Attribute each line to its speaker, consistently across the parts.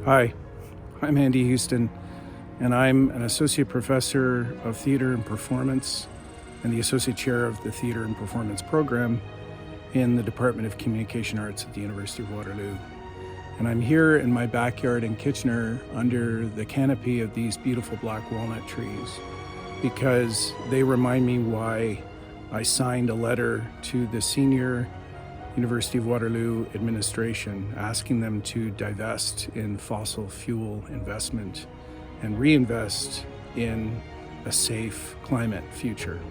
Speaker 1: Hi, I'm Andy Houston, and I'm an associate professor of theater and performance and the associate chair of the theater and performance program in the Department of Communication Arts at the University of Waterloo. And I'm here in my backyard in Kitchener under the canopy of these beautiful black walnut trees because they remind me why I signed a letter to the senior University of Waterloo administration asking them to divest in fossil fuel investment and reinvest in a safe climate future.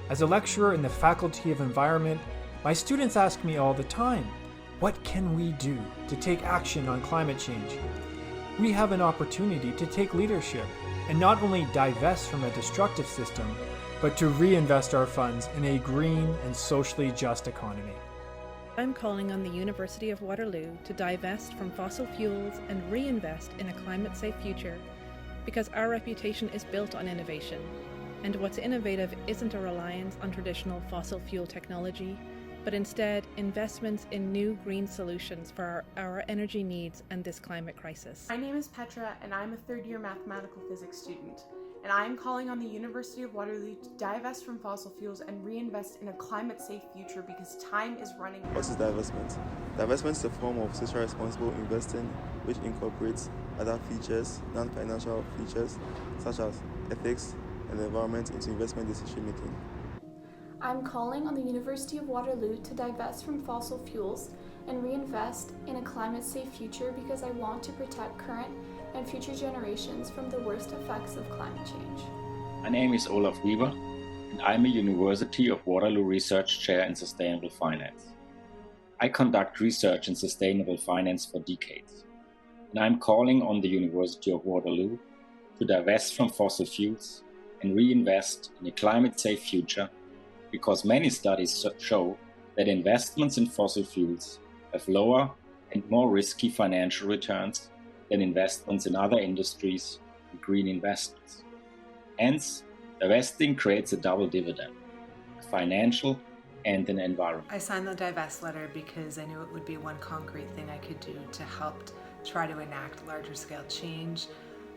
Speaker 2: As a lecturer in the Faculty of Environment, my students ask me all the time, what can we do to take action on climate change? We have an opportunity to take leadership and not only divest from a destructive system, but to reinvest our funds in a green and socially just economy.
Speaker 3: I'm calling on the University of Waterloo to divest from fossil fuels and reinvest in a climate-safe future because our reputation is built on innovation, and what's innovative isn't a reliance on traditional fossil fuel technology, but instead investments in new green solutions for our energy needs and this climate crisis.
Speaker 4: My name is Petra and I'm a third-year mathematical physics student. And I'm calling on the University of Waterloo to divest from fossil fuels and reinvest in a climate-safe future because time is running out.
Speaker 5: What is divestment? Divestment is a form of socially responsible investing which incorporates other features, non-financial features, such as ethics and the environment into investment decision-making.
Speaker 6: I'm calling on the University of Waterloo to divest from fossil fuels and reinvest in a climate-safe future because I want to protect current and future generations from the worst effects of climate change.
Speaker 7: My name is Olaf Weber, and I'm a University of Waterloo Research Chair in Sustainable Finance. I conduct research in sustainable finance for decades, and I'm calling on the University of Waterloo to divest from fossil fuels and reinvest in a climate-safe future because many studies show that investments in fossil fuels have lower and more risky financial returns than investments in other industries and green investments. Hence, divesting creates a double dividend, a financial and an environmental.
Speaker 8: I signed the divest letter because I knew it would be one concrete thing I could do to help try to enact larger scale change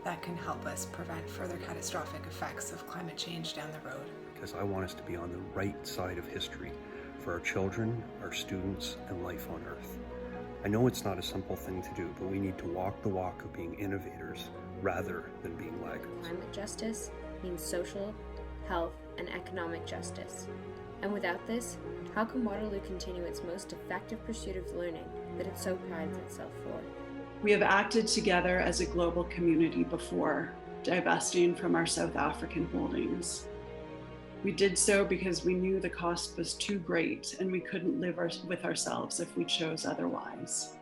Speaker 8: that can help us prevent further catastrophic effects of climate change down the road.
Speaker 9: Because I want us to be on the right side of history for our children, our students, and life on Earth. I know it's not a simple thing to do, but we need to walk the walk of being innovators rather than being laggards.
Speaker 10: Climate justice means social, health, and economic justice. And without this, how can Waterloo continue its most effective pursuit of learning that it so prides itself for?
Speaker 11: We have acted together as a global community before, divesting from our South African holdings. We did so because we knew the cost was too great and we couldn't live with ourselves if we chose otherwise.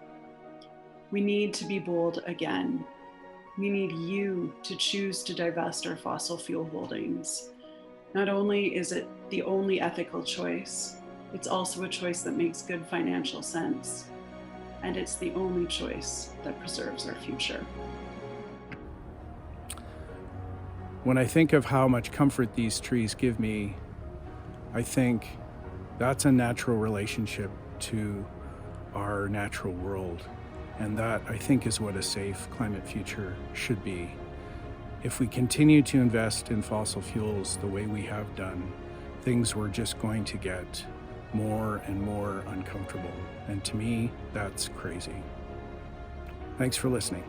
Speaker 11: We need to be bold again. We need you to choose to divest our fossil fuel holdings. Not only is it the only ethical choice, it's also a choice that makes good financial sense. And it's the only choice that preserves our future.
Speaker 1: When I think of how much comfort these trees give me, I think that's a natural relationship to our natural world. And that, I think, is what a safe climate future should be. If we continue to invest in fossil fuels the way we have done, things were just going to get more and more uncomfortable. And to me, that's crazy. Thanks for listening.